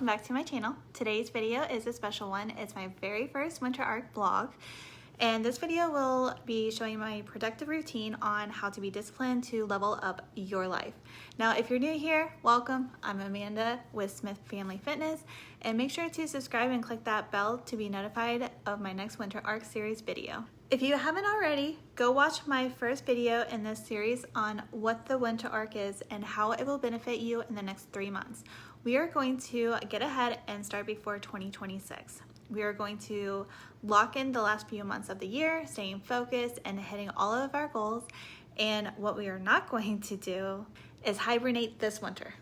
welcome back to my channel. Today's video is a special one. It's my very first winter arc vlog, and this video will be showing my productive routine on how to be disciplined to level up your life. Now, if you're new here, welcome. I'm Amanda with Smith Family Fitness, and make sure to subscribe and click that bell to be notified of my next winter arc series video. If you haven't already, go watch my first video in this series on what the winter arc is and how it will benefit you in the next 3 months. We are going to get ahead and start before 2026. We are going to lock in the last few months of the year, staying focused and hitting all of our goals. And what we are not going to do is hibernate this winter.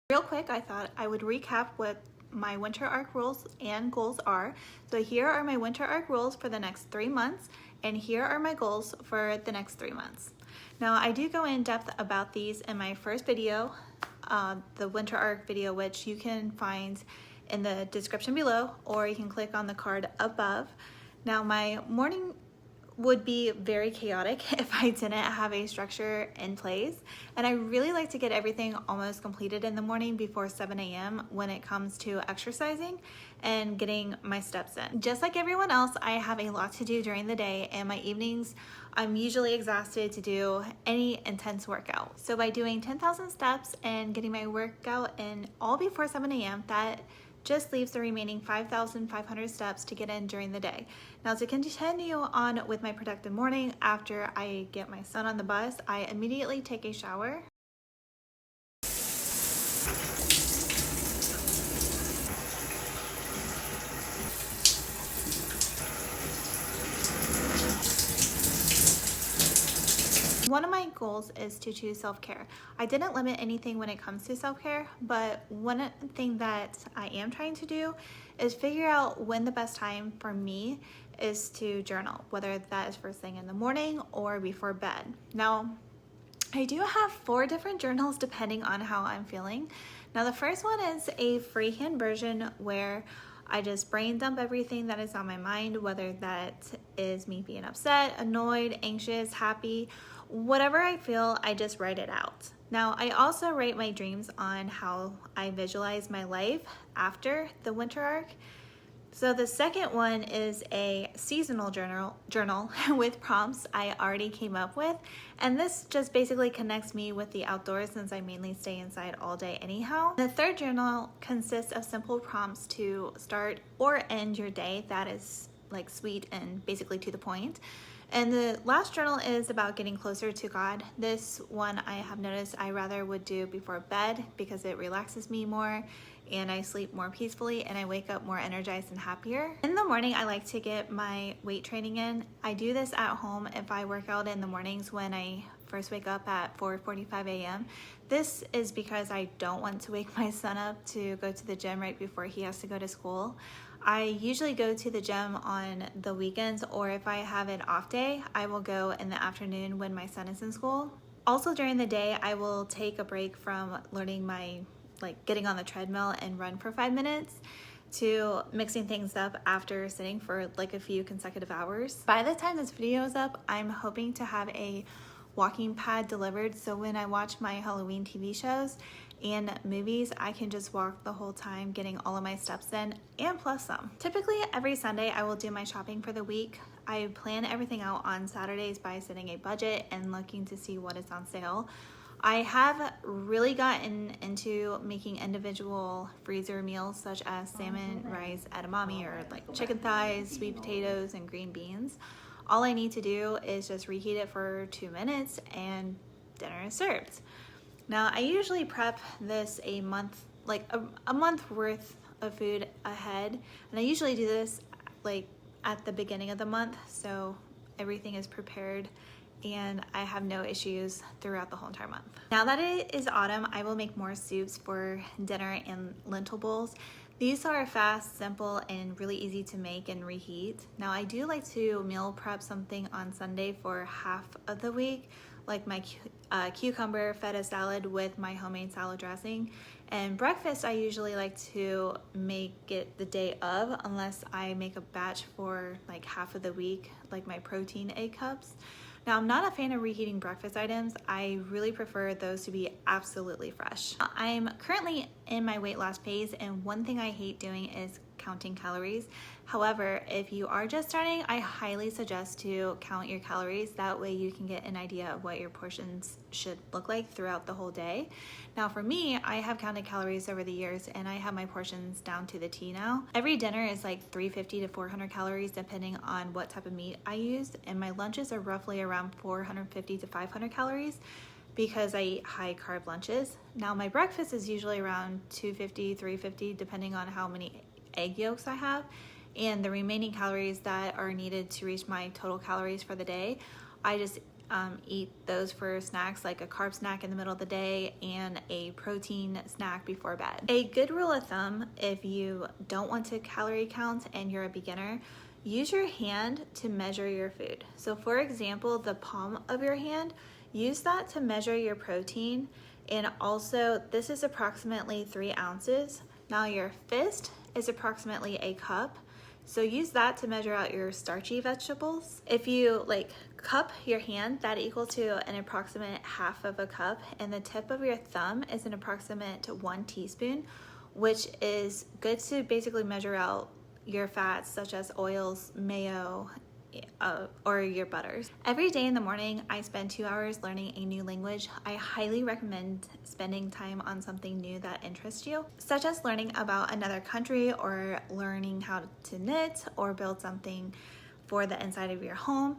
Real quick, I thought I would recap what my winter arc rules and goals are. So here are my winter arc rules for the next 3 months, and here are my goals for the next 3 months. Now, I do go in depth about these in my first video, the winter arc video, which you can find in the description below, or you can click on the card above. Now, my morning would be very chaotic if I didn't have a structure in place, and I really like to get everything almost completed in the morning before 7 a.m. when it comes to exercising and getting my steps in. Just like everyone else, I have a lot to do during the day, and my evenings I'm usually exhausted to do any intense workout. So by doing 10,000 steps and getting my workout in all before 7 a.m., that just leaves the remaining 5,500 steps to get in during the day. Now, to continue on with my productive morning, after I get my son on the bus, I immediately take a shower. One of my goals is to choose self-care. I didn't limit anything when it comes to self-care, but one thing that I am trying to do is figure out when the best time for me is to journal, whether that is first thing in the morning or before bed. Now, I do have 4 different journals depending on how I'm feeling. Now, the first one is a freehand version where I just brain dump everything that is on my mind, whether that is me being upset, annoyed, anxious, happy, whatever I feel, I just write it out. Now, I also write my dreams on how I visualize my life after the winter arc. So the second one is a seasonal journal with prompts I already came up with, and this just basically connects me with the outdoors since I mainly stay inside all day anyhow. The third journal consists of simple prompts to start or end your day that is like sweet and basically to the point. And the last journal is about getting closer to God. This one I have noticed I rather would do before bed because it relaxes me more and I sleep more peacefully and I wake up more energized and happier. In the morning, I like to get my weight training in. I do this at home if I work out in the mornings when I first wake up at 4:45 a.m. This is because I don't want to wake my son up to go to the gym right before he has to go to school. I usually go to the gym on the weekends, or if I have an off day, I will go in the afternoon when my son is in school. Also during the day, I will take a break from learning my, getting on the treadmill and run for 5 minutes to mixing things up after sitting for a few consecutive hours. By the time this video is up, I'm hoping to have a walking pad delivered, so when I watch my Halloween TV shows and movies, I can just walk the whole time, getting all of my steps in and plus some. Typically every Sunday I will do my shopping for the week. I plan everything out on Saturdays by setting a budget and looking to see what is on sale. I have really gotten into making individual freezer meals such as salmon, rice, edamame, or chicken thighs, sweet potatoes, and green beans. All I need to do is just reheat it for 2 minutes and dinner is served. Now, I usually prep this a month, a month worth of food ahead, and I usually do this at the beginning of the month, so everything is prepared and I have no issues throughout the whole entire month. Now that it is autumn, I will make more soups for dinner and lentil bowls. These are fast, simple, and really easy to make and reheat. Now, I do like to meal prep something on Sunday for half of the week, like my cucumber feta salad with my homemade salad dressing. And breakfast, I usually like to make it the day of, unless I make a batch for half of the week, like my protein egg cups. Now, I'm not a fan of reheating breakfast items. I really prefer those to be absolutely fresh. I'm currently in my weight loss phase, and one thing I hate doing is counting calories. However, if you are just starting, I highly suggest to count your calories. That way you can get an idea of what your portions should look like throughout the whole day. Now for me, I have counted calories over the years and I have my portions down to the T now. Every dinner is like 350 to 400 calories depending on what type of meat I use, and my lunches are roughly around 450 to 500 calories because I eat high carb lunches. Now my breakfast is usually around 250, 350 depending on how many egg yolks I have, and the remaining calories that are needed to reach my total calories for the day, I just eat those for snacks, like a carb snack in the middle of the day and a protein snack before bed. A good rule of thumb, if you don't want to calorie count and you're a beginner, use your hand to measure your food. So for example, the palm of your hand, use that to measure your protein, and also this is approximately 3 ounces. Now your fist is approximately a cup, so use that to measure out your starchy vegetables. If you like cup your hand, that equals to an approximate half of a cup, and the tip of your thumb is an approximate 1 teaspoon, which is good to basically measure out your fats such as oils, mayo, or your butters. Every day in the morning, I spend 2 hours learning a new language. I highly recommend spending time on something new that interests you, such as learning about another country or learning how to knit or build something for the inside of your home.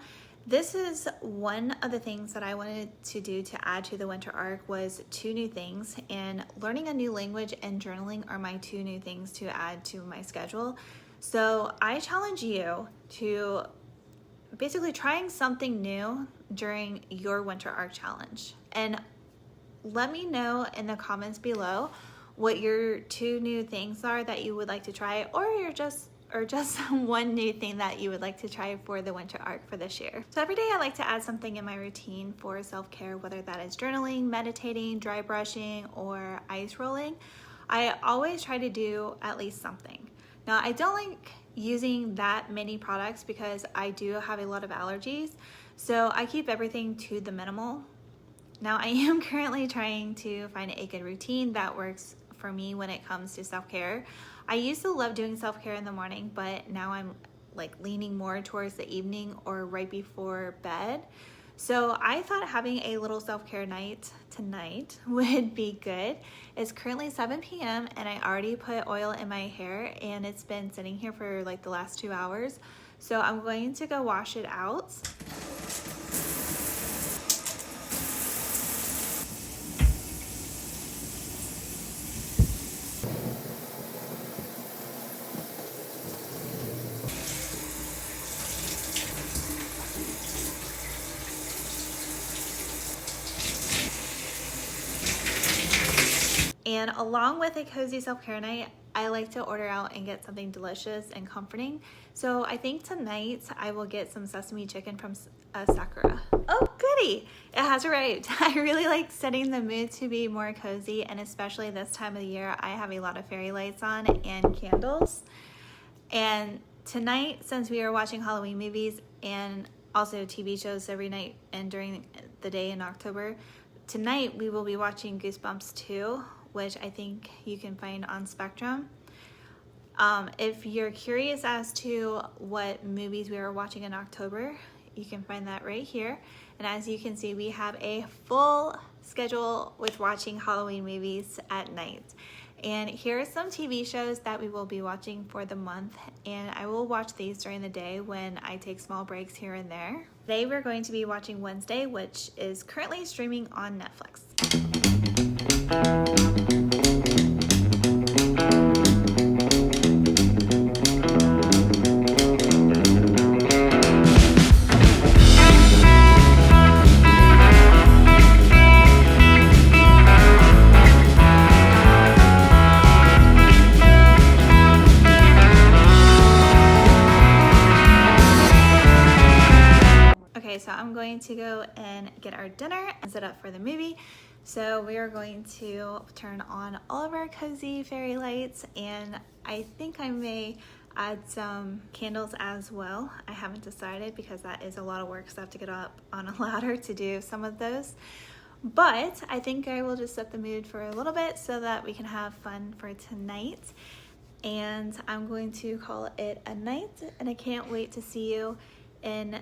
This is one of the things that I wanted to do to add to the winter arc was 2 new things, and learning a new language and journaling are my 2 new things to add to my schedule. So I challenge you to basically trying something new during your winter arc challenge, and let me know in the comments below what your 2 new things are that you would like to try, or just one new thing that you would like to try for the winter arc for this year. So every day I like to add something in my routine for self-care, whether that is journaling, meditating, dry brushing, or ice rolling. I always try to do at least something. Now I don't like using that many products because I do have a lot of allergies, so I keep everything to the minimal. Now I am currently trying to find a good routine that works for me when it comes to self-care. I used to love doing self-care in the morning, but now I'm like leaning more towards the evening or right before bed. So I thought having a little self-care night tonight would be good. It's currently 7 p.m. and I already put oil in my hair, and it's been sitting here for like the last 2 hours. So I'm going to go wash it out. And along with a cozy self-care night, I like to order out and get something delicious and comforting. So I think tonight I will get some sesame chicken from Sakura. Oh goody, it has arrived. I really like setting the mood to be more cozy, and especially this time of the year, I have a lot of fairy lights on and candles. And tonight, since we are watching Halloween movies and also TV shows every night and during the day in October, tonight we will be watching Goosebumps 2, which I think you can find on Spectrum. If you're curious as to what movies we are watching in October, you can find that right here. And as you can see, we have a full schedule with watching Halloween movies at night. And here are some TV shows that we will be watching for the month, and I will watch these during the day when I take small breaks here and there. Today we're going to be watching Wednesday, which is currently streaming on Netflix. Okay, so I'm going to go and get our dinner and set up for the movie. So we are going to turn on all of our cozy fairy lights, and I think I may add some candles as well. I haven't decided because that is a lot of work, because I have to get up on a ladder to do some of those. But I think I will just set the mood for a little bit so that we can have fun for tonight. And I'm going to call it a night, and I can't wait to see you in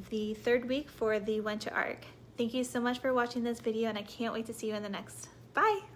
the 3rd week for the winter arc. Thank you so much for watching this video, and I can't wait to see you in the next. Bye!